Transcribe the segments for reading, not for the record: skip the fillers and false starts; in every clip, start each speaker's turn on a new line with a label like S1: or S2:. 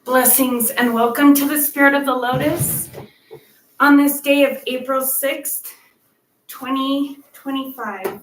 S1: Blessings and welcome to the Spirit of the Lotus on this day of April 6th, 2025.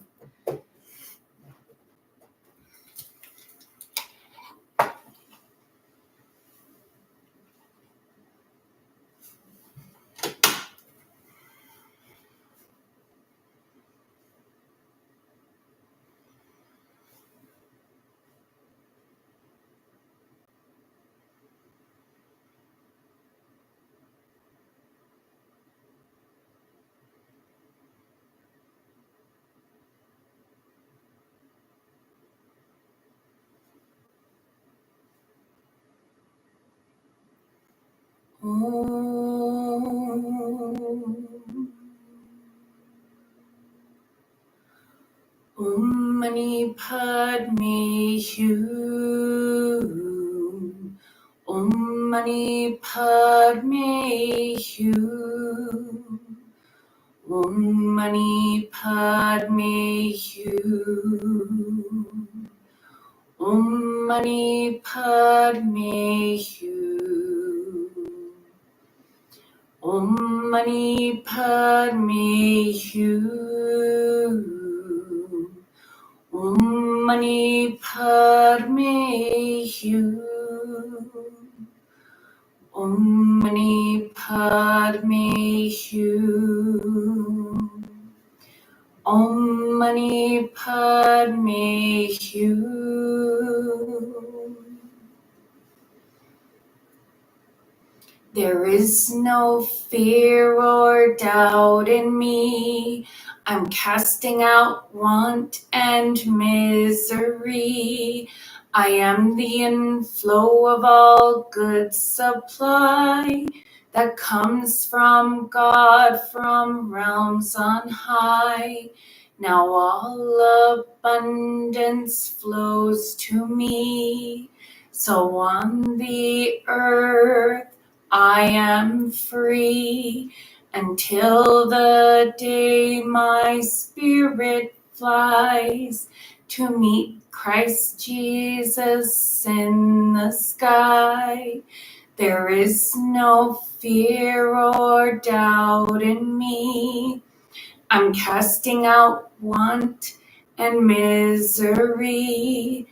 S1: Om Mani Padme Hum. Om Mani Padme Hum. Om Mani Padme Hum. Om Mani Padme Hum. Om Mani Padme Hum. Om Mani Padme Hum. Om Mani Padme Hum. Om Mani Padme Hum. There is no fear or doubt in me. I'm casting out want and misery. I am the inflow of all good supply that comes from God, from realms on high. Now all abundance flows to me. So on the earth I am free until the day my spirit flies to meet Christ Jesus in the sky. There is no fear or doubt in me. I'm casting out want and misery.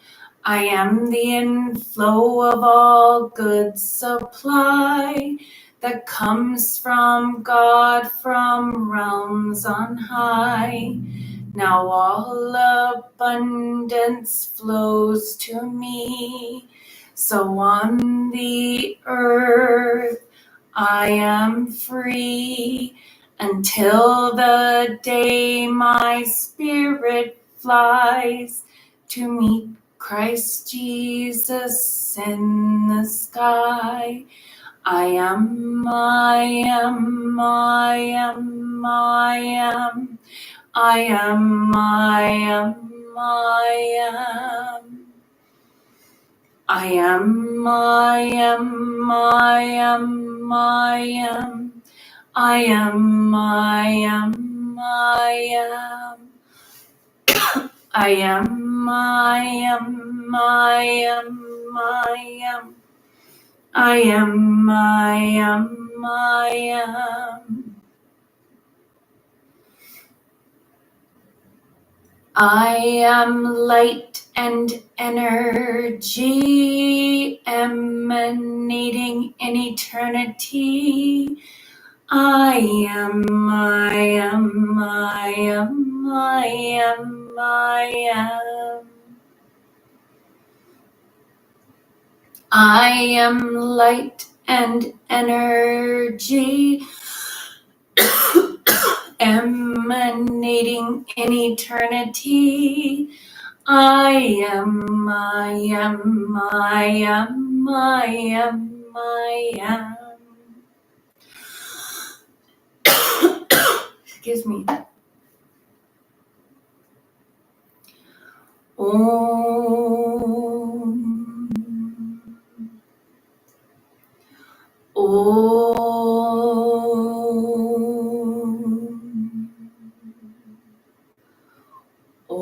S1: I am the inflow of all good supply that comes from God, from realms on high. Now all abundance flows to me. So on the earth I am free until the day my spirit flies to meet Christ Jesus in the sky. I am, I am, I am, I am, I am, I am, I am. I am, I am, I am, I am. I am, I am, I am. I am, I am, I am, I am. I am, I am, I am. I am light and energy emanating in eternity. I am, I am, I am, I am, I am. I am light and energy emanating in eternity. I am, I am, I am, I am, I am. Excuse me. Om. Om. Om.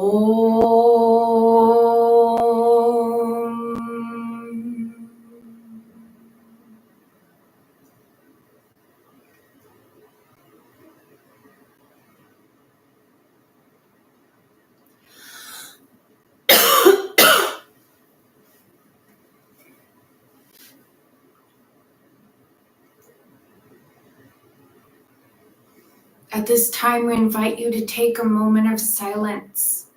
S1: At this time, we invite you to take a moment of silence,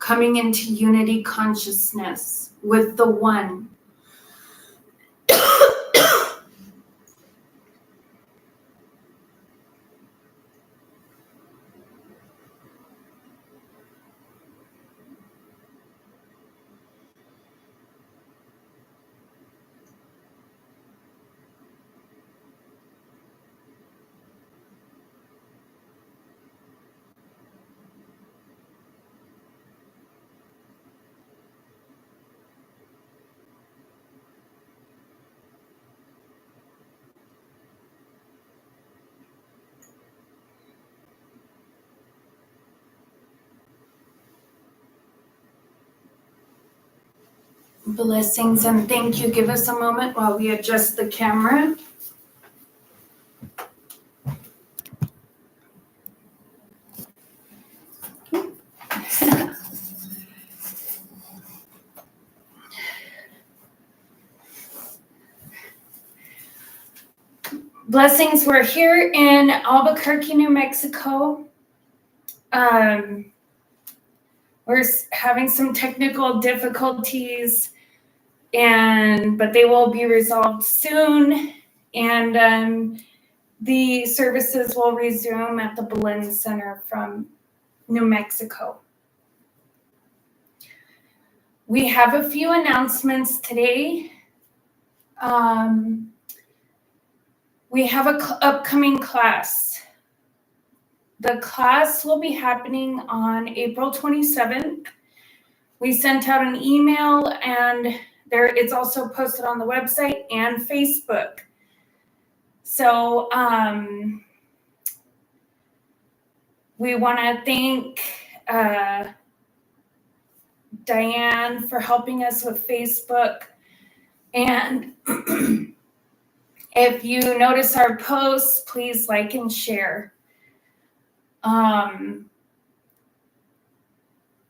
S1: coming into unity consciousness with the One. Blessings and thank you. Give us a moment while we adjust the camera. Blessings, we're here in Albuquerque, New Mexico. We're having some technical difficulties, but they will be resolved soon. And the services will resume at the Belen Center from New Mexico. We have a few announcements today. We have an upcoming class. The class will be happening on April 27th. We sent out an email and it's also posted on the website and Facebook. So we want to thank Diane for helping us with Facebook. And if you notice our posts, please like and share.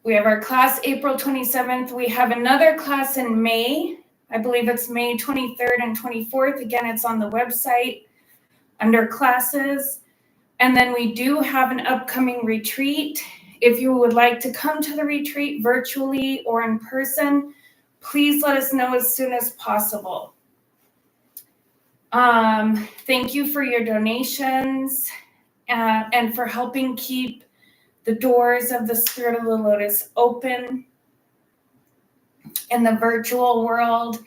S1: We have our class April 27th. We have another class in May. I believe it's May 23rd and 24th. Again, it's on the website under classes. And then we do have an upcoming retreat. If you would like to come to the retreat virtually or in person, please let us know as soon as possible. Thank you for your donations and for helping keep the doors of the Spirit of the Lotus open in the virtual world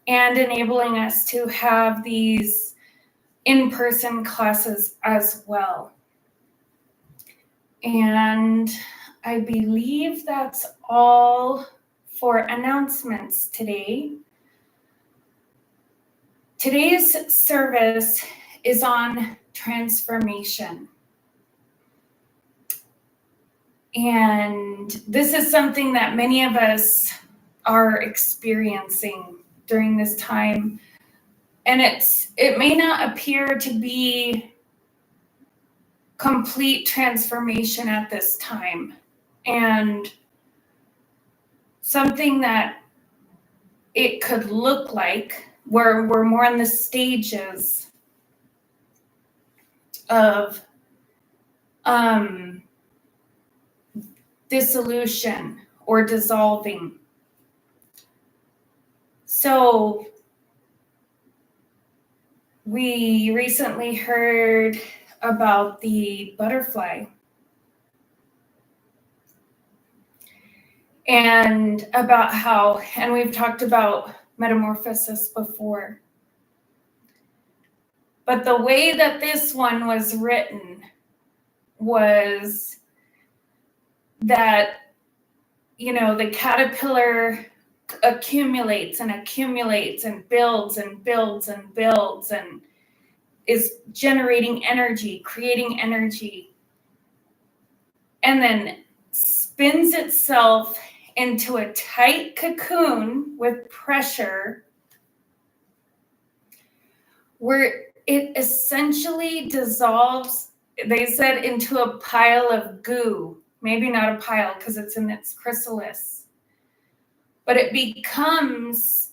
S1: and enabling us to have these in-person classes as well. And I believe that's all for announcements today. Today's service is on transformation. And this is something that many of us are experiencing during this time. And it may not appear to be complete transformation at this time. And something that it could look like, where we're more in the stages of dissolution or dissolving. So we recently heard about the butterfly and about how, and we've talked about metamorphosis before, but the way that this one was written was that, the caterpillar accumulates and accumulates and builds and builds and builds and is generating energy, creating energy, and then spins itself into a tight cocoon with pressure where it essentially dissolves, they said, into a pile of goo. Maybe not a pile because it's in its chrysalis. But it becomes,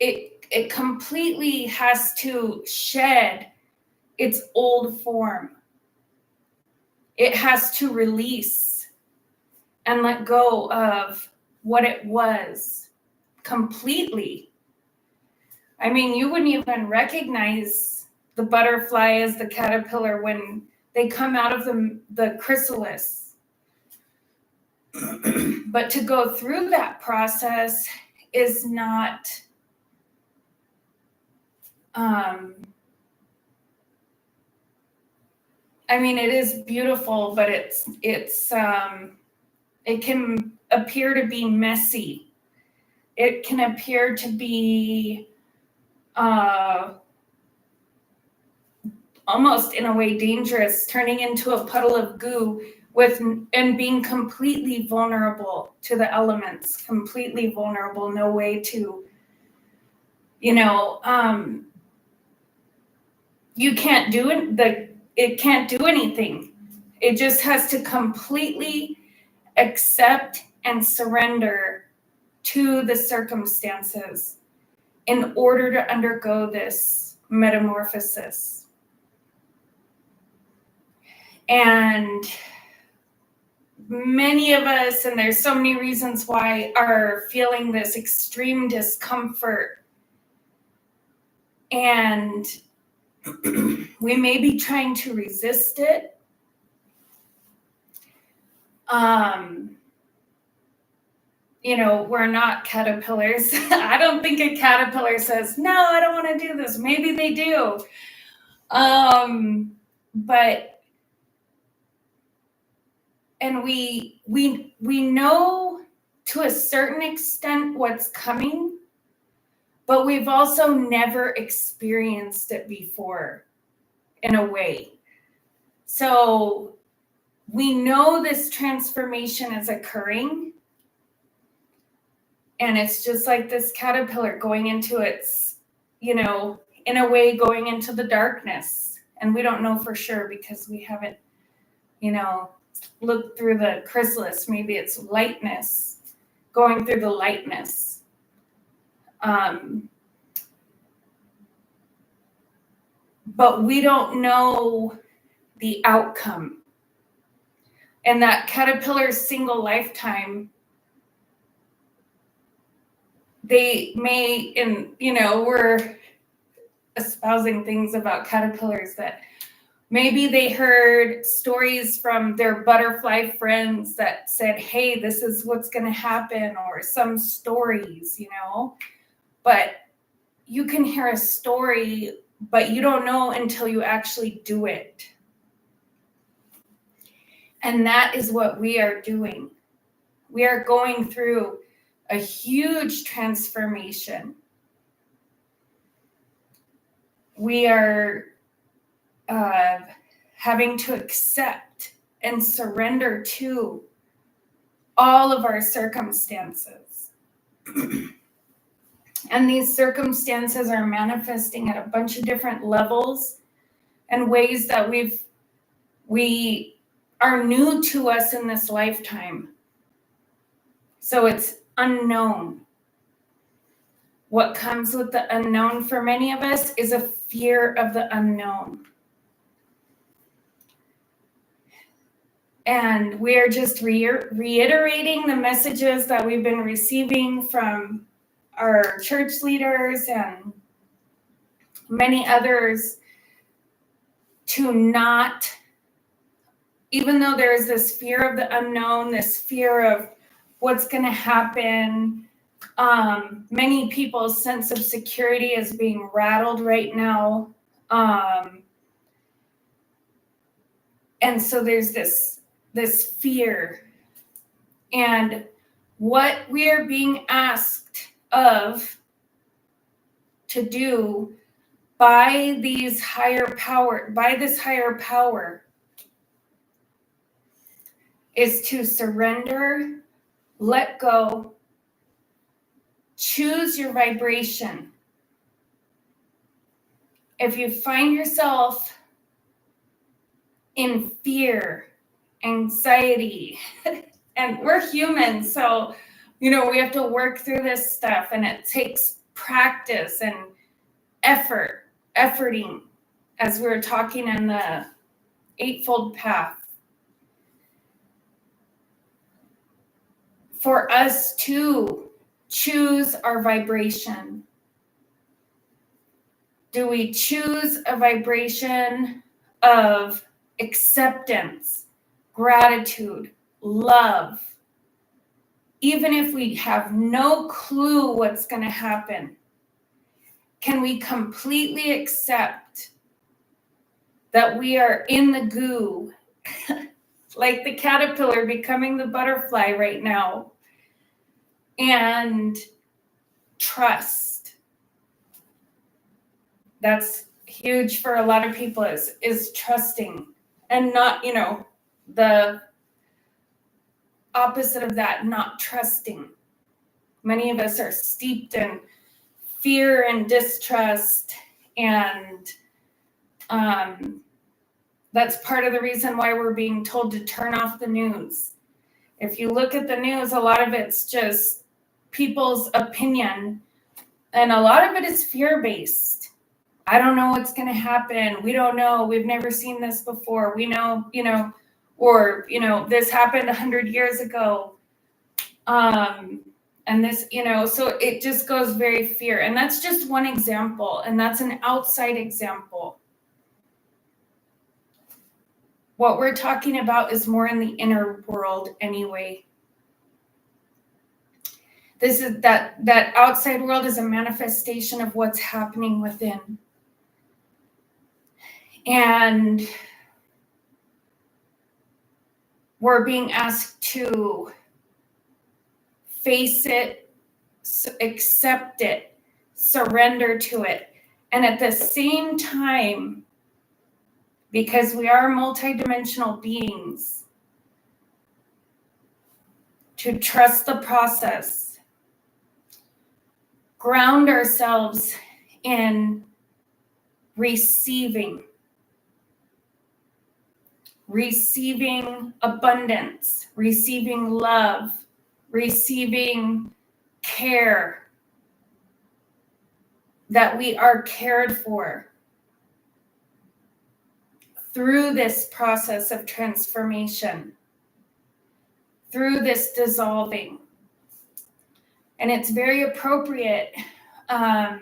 S1: it completely has to shed its old form. It has to release and let go of what it was completely. I mean, you wouldn't even recognize the butterfly as the caterpillar when they come out of the chrysalis. But to go through that process is not, I mean, it is beautiful, but it can appear to be messy. It can appear to be almost in a way dangerous, turning into a puddle of goo and being completely vulnerable to the elements, completely vulnerable, no way to, you can't do it can't do anything. It just has to completely accept and surrender to the circumstances in order to undergo this metamorphosis. And many of us, and there's so many reasons why, are feeling this extreme discomfort. And we may be trying to resist it. We're not caterpillars. I don't think a caterpillar says, no, I don't want to do this. Maybe they do. And we know to a certain extent what's coming, but we've also never experienced it before in a way. So we know this transformation is occurring, and it's just like this caterpillar going into its, in a way going into the darkness. And we don't know for sure because we haven't, looked through the chrysalis. Maybe it's lightness, going through the lightness. But we don't know the outcome. And that caterpillar's single lifetime, they may, we're espousing things about caterpillars that maybe they heard stories from their butterfly friends that said, hey, this is what's going to happen, or some stories, but you can hear a story, but you don't know until you actually do it. And that is what we are doing. We are going through a huge transformation. We are having to accept and surrender to all of our circumstances. And these circumstances are manifesting at a bunch of different levels and ways that we are new to us in this lifetime. So it's unknown. What comes with the unknown for many of us is a fear of the unknown. And we are just reiterating the messages that we've been receiving from our church leaders and many others, to not, even though there is this fear of the unknown, this fear of what's going to happen, many people's sense of security is being rattled right now. And so there's this fear. And what we are being asked to do by this higher power is to surrender, let go, choose your vibration. If you find yourself in fear, anxiety, and we're human, so we have to work through this stuff, and it takes practice and efforting. as we were talking in the Eightfold Path, for us to choose our vibration. Do we choose a vibration of acceptance, gratitude, love, even if we have no clue what's going to happen? Can we completely accept that we are in the goo, like the caterpillar becoming the butterfly right now, and trust? That's huge for a lot of people, is trusting, and not, the opposite of that, not trusting. Many of us are steeped in fear and distrust, and that's part of the reason why we're being told to turn off the news. If you look at the news, a lot of it's just people's opinion, and a lot of it is fear-based. I don't know what's going to happen. We don't know. We've never seen this before. We know, or, this happened 100 years ago. And this, so it just goes very fear. And that's just one example. And that's an outside example. What we're talking about is more in the inner world anyway. This is that outside world is a manifestation of what's happening within. And we're being asked to face it, accept it, surrender to it. And at the same time, because we are multidimensional beings, to trust the process, ground ourselves in receiving abundance, receiving love, receiving care, that we are cared for through this process of transformation, through this dissolving. And it's very appropriate that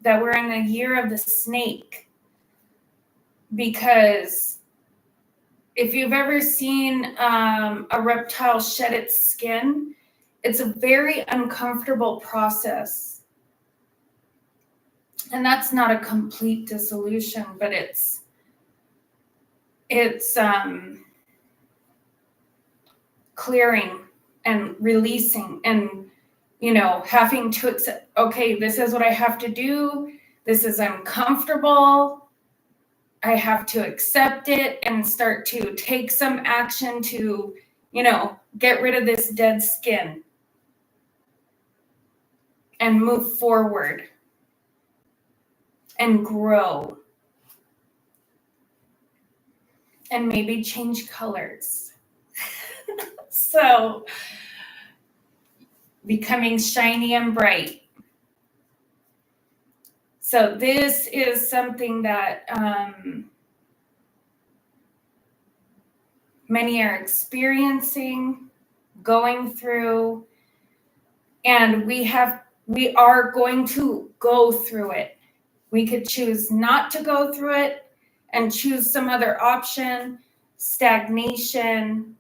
S1: we're in the year of the snake, because if you've ever seen a reptile shed its skin, it's a very uncomfortable process. And that's not a complete dissolution, but it's clearing and releasing, and having to accept, okay, this is what I have to do. This is uncomfortable. I have to accept it and start to take some action to, get rid of this dead skin and move forward and grow. And maybe change colors. So, becoming shiny and bright. So this is something that many are experiencing, going through, and we are going to go through it. We could choose not to go through it and choose some other option: stagnation,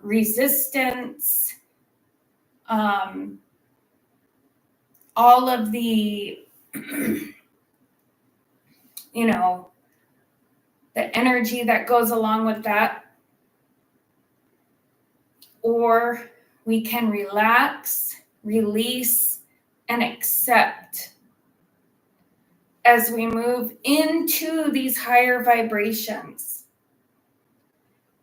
S1: resistance, all of the, the energy that goes along with that. Or we can relax, release, and accept as we move into these higher vibrations.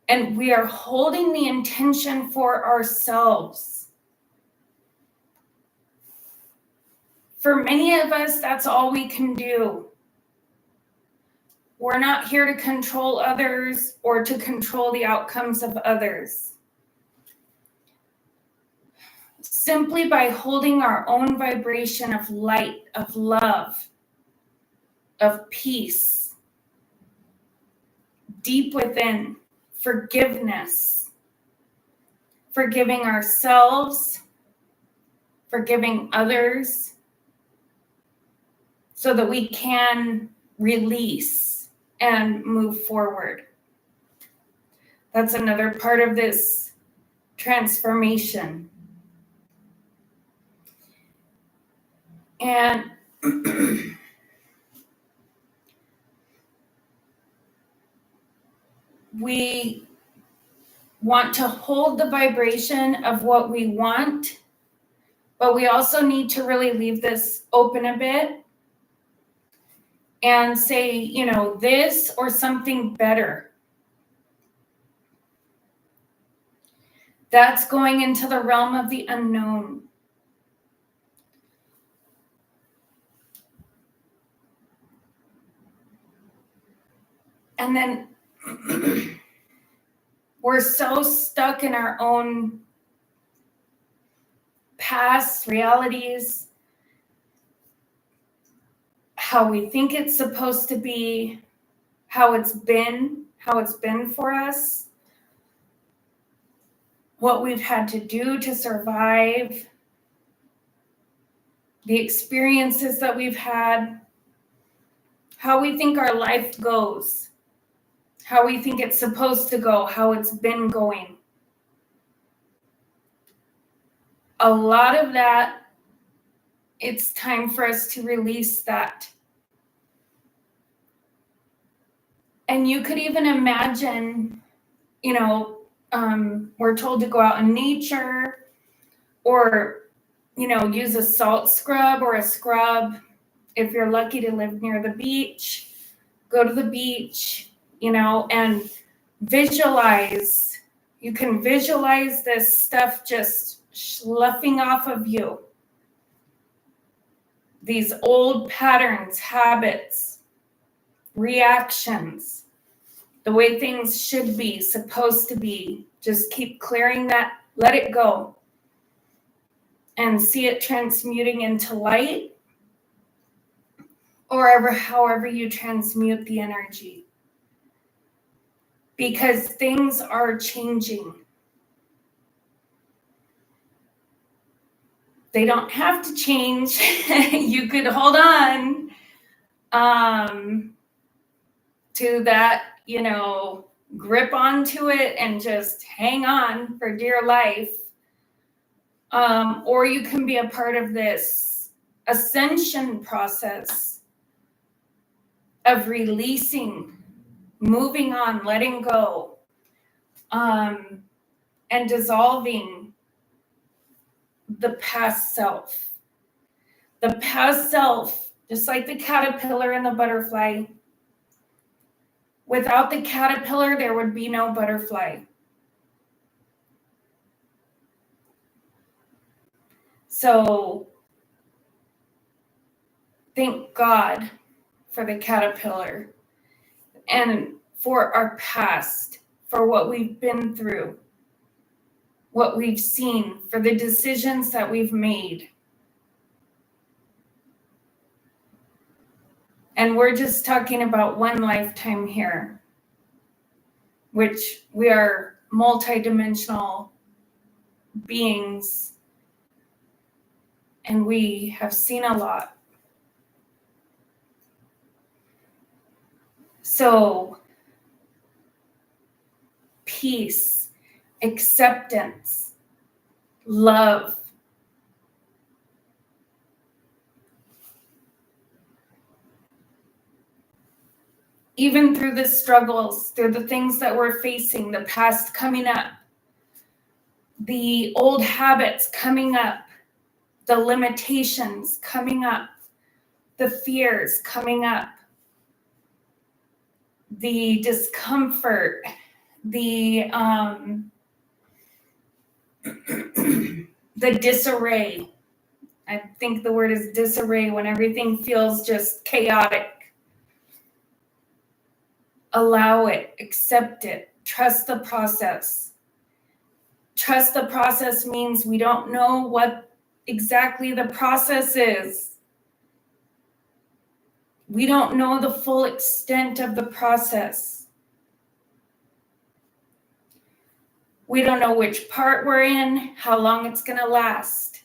S1: And we are holding the intention for ourselves. For many of us, that's all we can do. We're not here to control others or to control the outcomes of others. Simply by holding our own vibration of light, of love, of peace deep within, forgiveness, forgiving ourselves, forgiving others, so that we can release and move forward. That's another part of this transformation. And we want to hold the vibration of what we want, but we also need to really leave this open a bit and say, you know, this or something better. That's going into the realm of the unknown. And then we're so stuck in our own past realities, how we think it's supposed to be, how it's been for us, what we've had to do to survive, the experiences that we've had, how we think our life goes, how we think it's supposed to go, how it's been going. A lot of that, it's time for us to release that. And you could even imagine, you know, we're told to go out in nature or, you know, use a salt scrub or a scrub. If you're lucky to live near the beach, go to the beach, you know, and visualize. You can visualize this stuff just sloughing off of you. These old patterns, habits, reactions, the way things should be, supposed to be. Just keep clearing that, let it go, and see it transmuting into light, or however you transmute the energy. Because things are changing. They don't have to change. You could hold on to that, you know, grip onto it and just hang on for dear life. Or you can be a part of this ascension process of releasing, moving on, letting go, and dissolving the past self. The past self, just like the caterpillar and the butterfly, without the caterpillar, there would be no butterfly. So thank God for the caterpillar and for our past, for what we've been through, what we've seen, for the decisions that we've made. And we're just talking about one lifetime here, which we are multidimensional beings, and we have seen a lot. So, peace, acceptance, love. Even through the struggles, through the things that we're facing, the past coming up, the old habits coming up, the limitations coming up, the fears coming up, the discomfort, the disarray. I think the word is disarray, when everything feels just chaotic. Allow it, accept it, trust the process. Trust the process means we don't know what exactly the process is. We don't know the full extent of the process. We don't know which part we're in, how long it's going to last.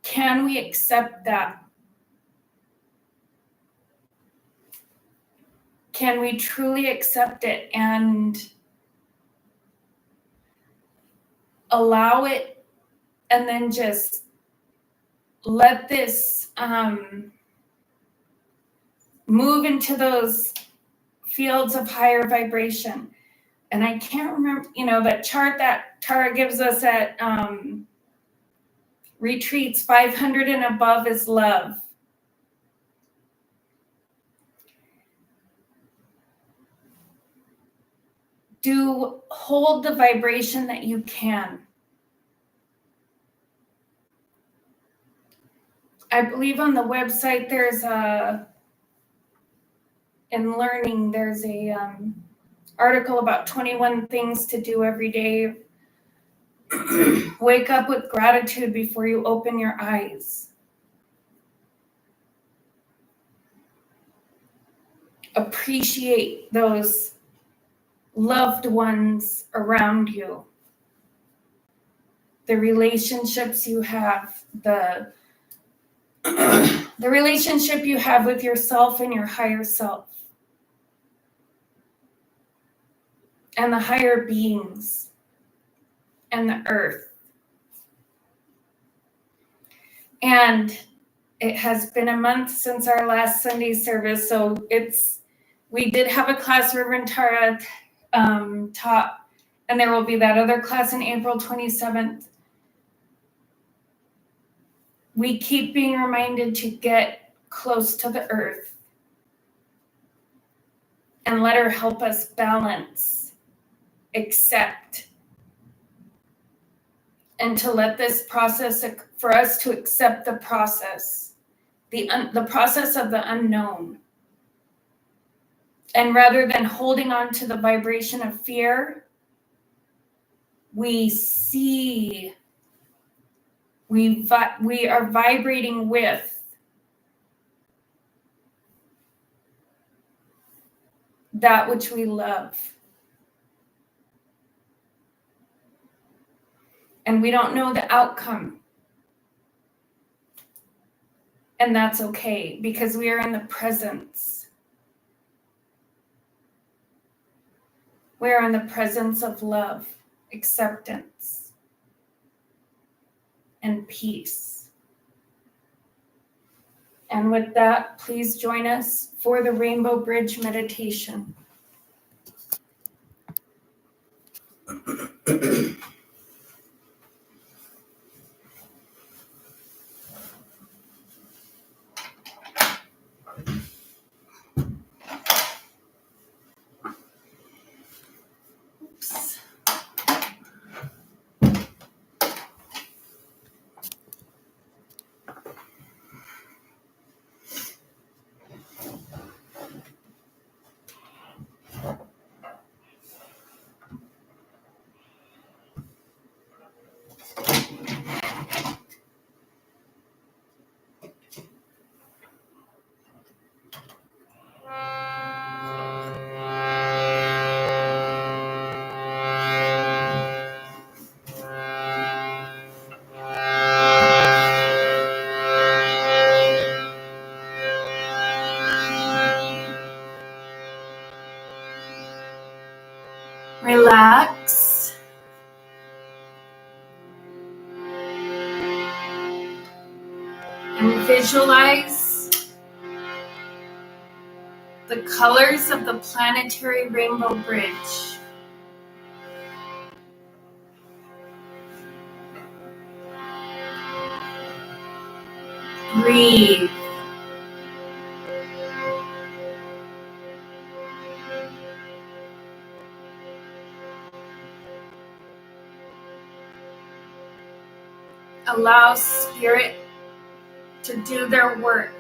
S1: Can we accept that? Can we truly accept it and allow it, and then just let this move into those fields of higher vibration? And I can't remember, that chart that Tara gives us at retreats, 500 and above is love. Hold the vibration that you can. I believe on the website in learning, there's a article about 21 things to do every day. Wake up with gratitude before you open your eyes. Appreciate those loved ones around you, the relationships you have, the relationship you have with yourself and your higher self, and the higher beings, and the earth. And it has been a month since our last Sunday service, so we did have a class Reverend Tara taught, and there will be that other class on April 27th. We keep being reminded to get close to the earth and let her help us balance, accept, and to let this process, for us to accept the process, the process of the unknown. And rather than holding on to the vibration of fear, we are vibrating with that which we love. And we don't know the outcome. And that's okay, because we are in the presence. We are in the presence of love, acceptance, and peace. And with that, please join us for the Rainbow Bridge meditation. Oops. Relax. And visualize the colors of the planetary rainbow bridge. Breathe. Allow spirit to do their work.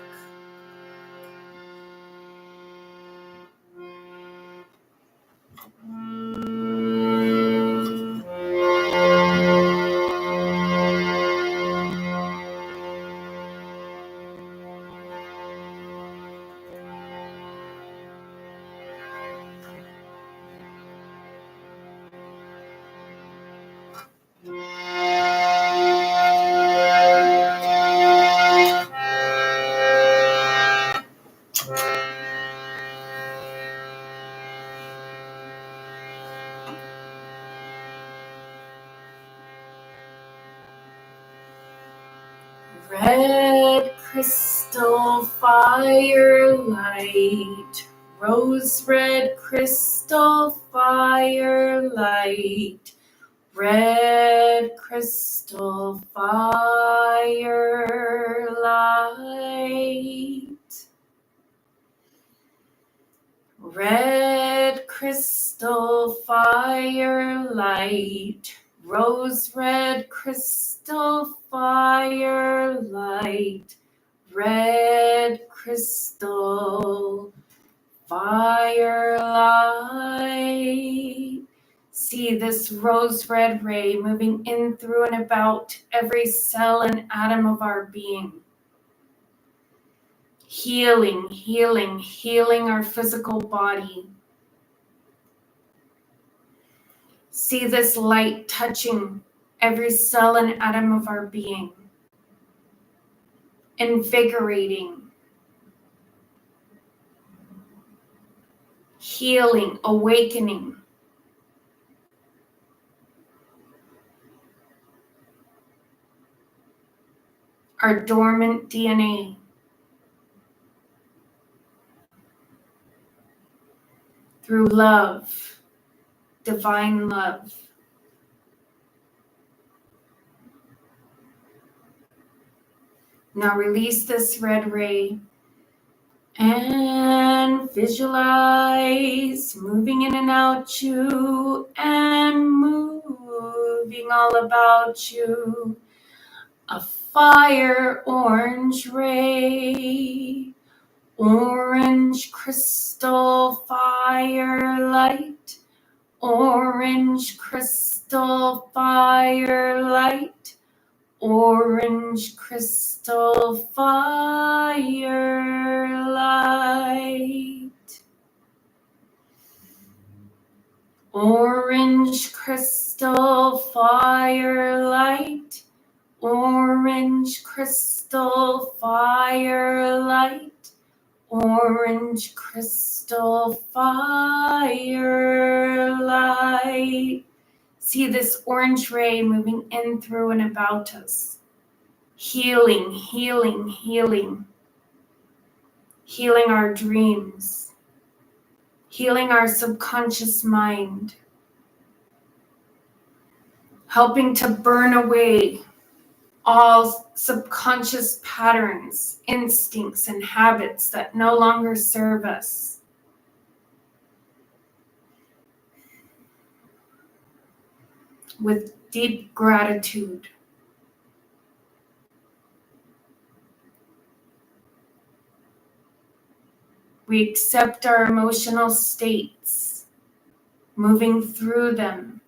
S1: Red crystal firelight, rose red crystal firelight, red crystal firelight, red crystal firelight, rose red crystal firelight, red crystal firelight. See this rose red ray moving in, through, and about every cell and atom of our being. Healing, healing, healing our physical body. See this light touching every cell and atom of our being. Invigorating, healing, awakening. Our dormant DNA. Through love, divine love. Now release this red ray and visualize moving in and out you and moving all about you. A fire orange ray, orange crystal firelight, orange crystal firelight, orange crystal firelight, orange crystal firelight, orange crystal firelight, orange crystal firelight. See this orange ray moving in, through, and about us. Healing, healing, healing. Healing our dreams. Healing our subconscious mind. Helping to burn away all subconscious patterns, instincts, and habits that no longer serve us. With deep gratitude. We accept our emotional states, moving through them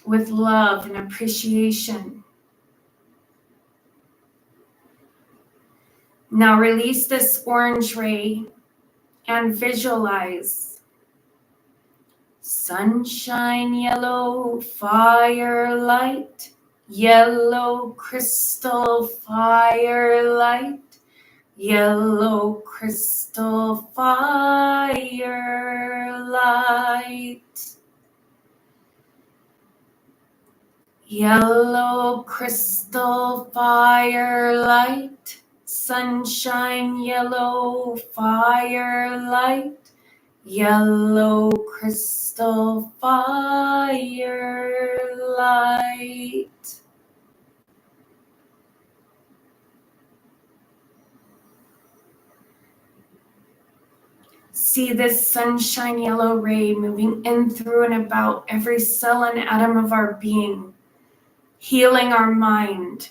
S1: with love and appreciation. Now release this orange ray and visualize sunshine yellow firelight, yellow crystal firelight, yellow crystal firelight, yellow crystal firelight, sunshine yellow firelight, yellow crystal firelight. See this sunshine yellow ray moving in, through, and about every cell and atom of our being, healing our mind,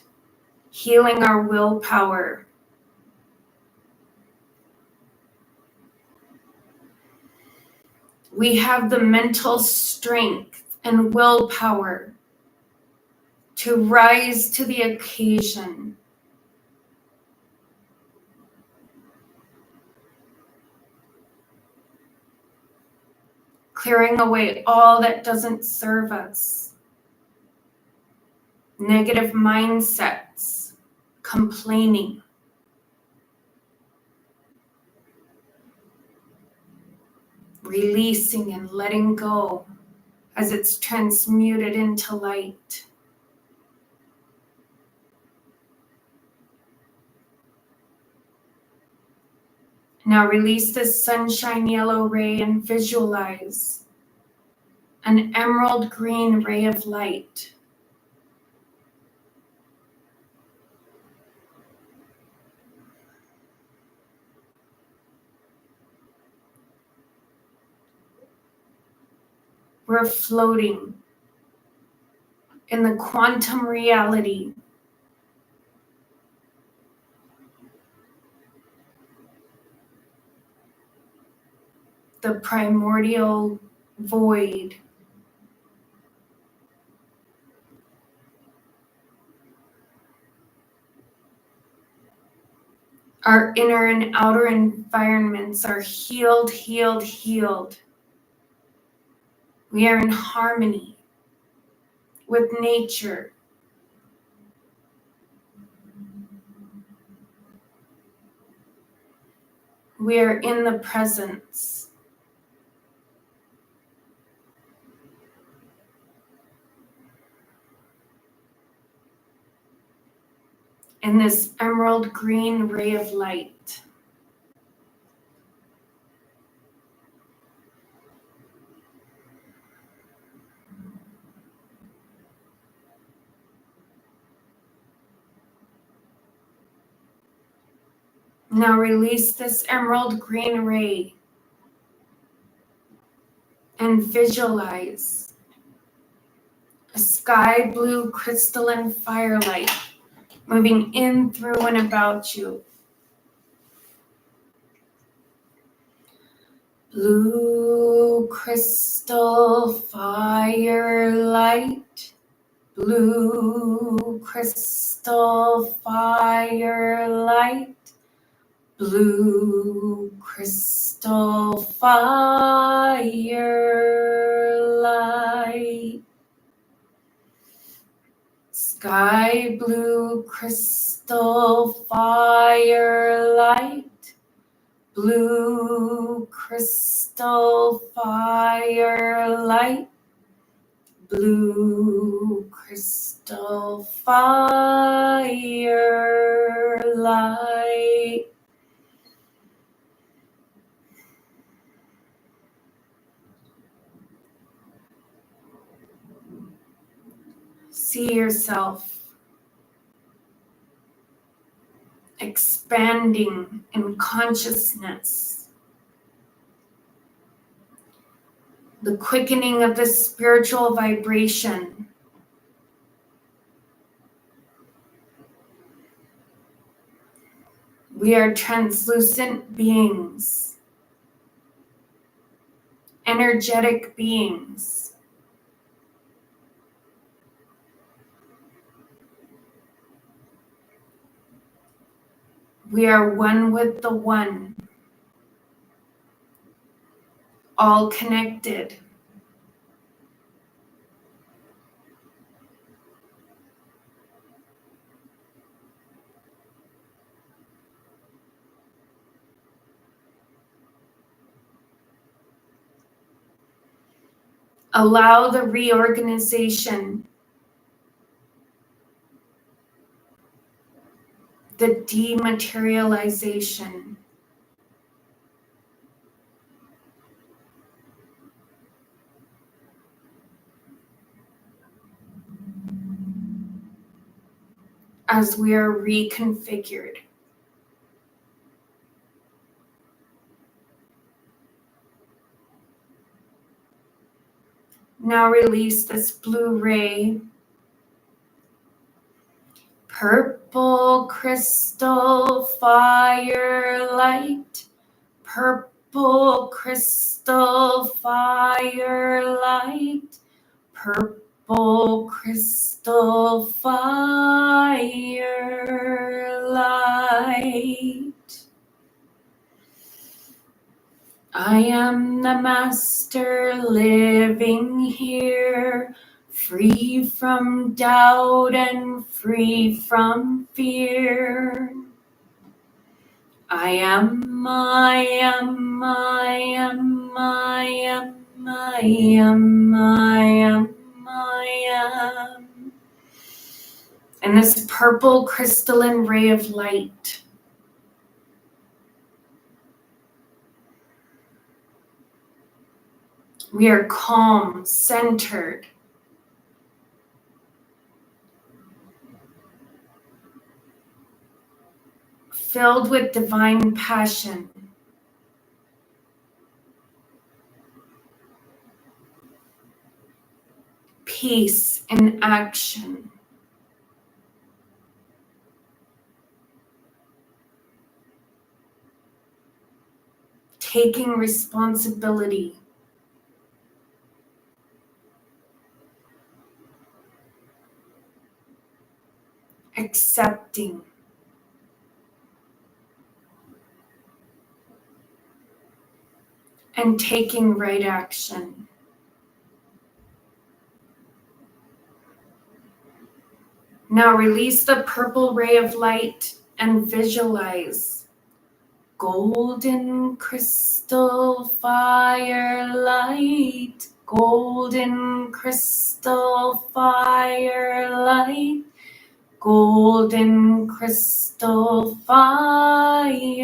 S1: healing our willpower. We have the mental strength and willpower to rise to the occasion. Clearing away all that doesn't serve us. Negative mindsets, complaining. Releasing and letting go as it's transmuted into light. Now release this sunshine yellow ray and visualize an emerald green ray of light. We're floating in the quantum reality. The primordial void. Our inner and outer environments are healed, healed, healed. We are in harmony with nature. We are in the presence. In this emerald green ray of light. Now release this emerald green ray and visualize a sky blue crystalline firelight moving in, through, and about you. Blue crystal firelight, blue crystal firelight, blue crystal firelight. Sky blue crystal firelight, blue crystal firelight, blue crystal firelight. See yourself expanding in consciousness, the quickening of the spiritual vibration. We are translucent beings, energetic beings. We are one with the one, all connected. Allow the reorganization, the dematerialization. As we are reconfigured. Now release this blue ray. Purple crystal firelight, purple crystal firelight, purple crystal firelight. I am the master living here, free from doubt and free from fear. I am, I am, I am, I am, I am, I am, I am. And this purple crystalline ray of light We are calm, centered. Filled with divine passion. Peace in action. Taking responsibility. Accepting. And taking right action. Now release the purple ray of light and visualize golden crystal firelight, golden crystal firelight, golden crystal firelight.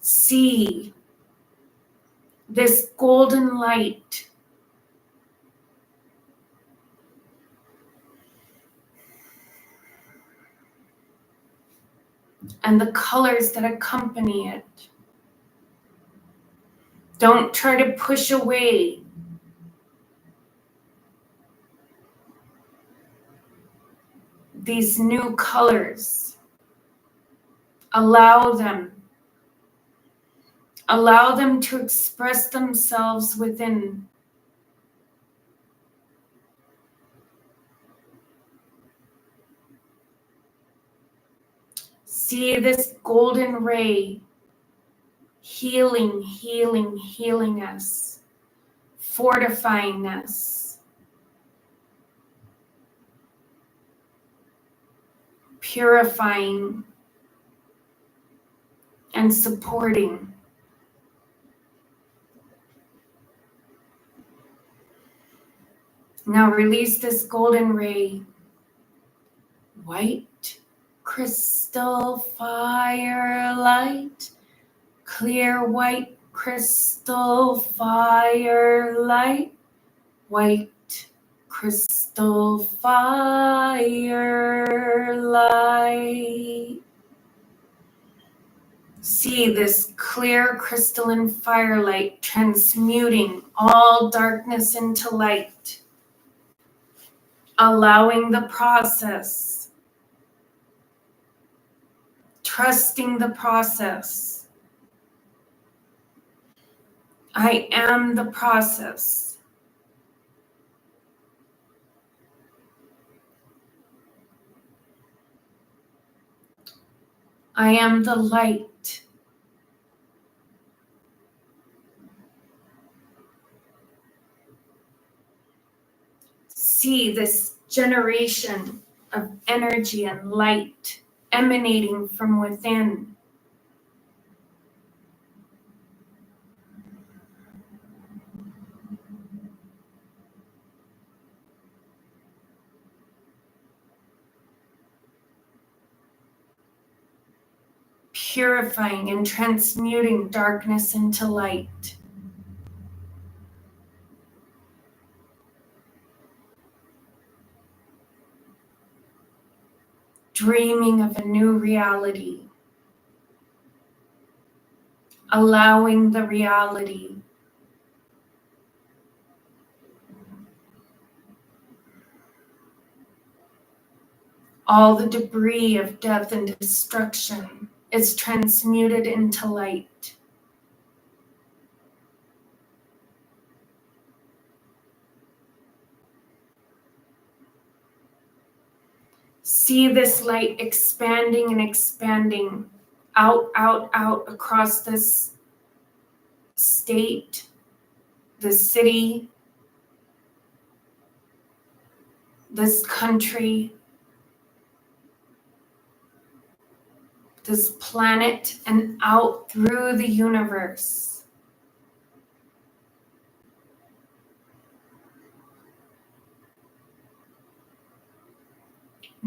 S1: See this golden light and the colors that accompany it. Don't try to push away these new colors. Allow them to express themselves within. See this golden ray healing us, fortifying us, purifying and supporting. Now release this golden ray. White crystal firelight, clear white crystal firelight, white crystal firelight. See this clear crystalline firelight transmuting all darkness into light, allowing the process, trusting the process. I am the process. I am the light. See this generation of energy and light emanating from within. Purifying and transmuting darkness into light. Dreaming of a new reality. Allowing the reality. All the debris of death and destruction is transmuted into light. See this light expanding and expanding out across this state, this city, this country, this planet, and out through the universe.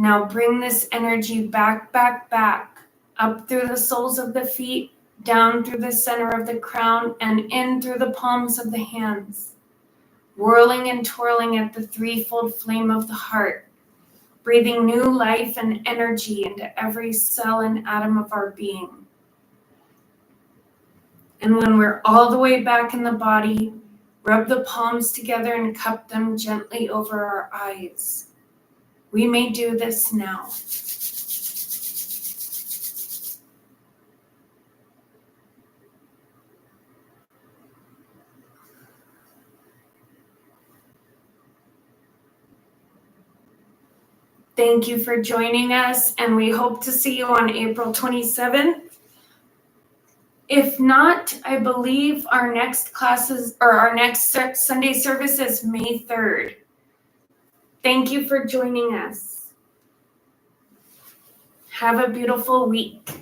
S1: Now bring this energy back, up through the soles of the feet, down through the center of the crown and in through the palms of the hands, whirling and twirling at the threefold flame of the heart, breathing new life and energy into every cell and atom of our being. And when we're all the way back in the body, rub the palms together and cup them gently over our eyes. We may do this now. Thank you for joining us, and we hope to see you on April 27th. If not, I believe our next classes or our next Sunday service is May 3rd. Thank you for joining us. Have a beautiful week.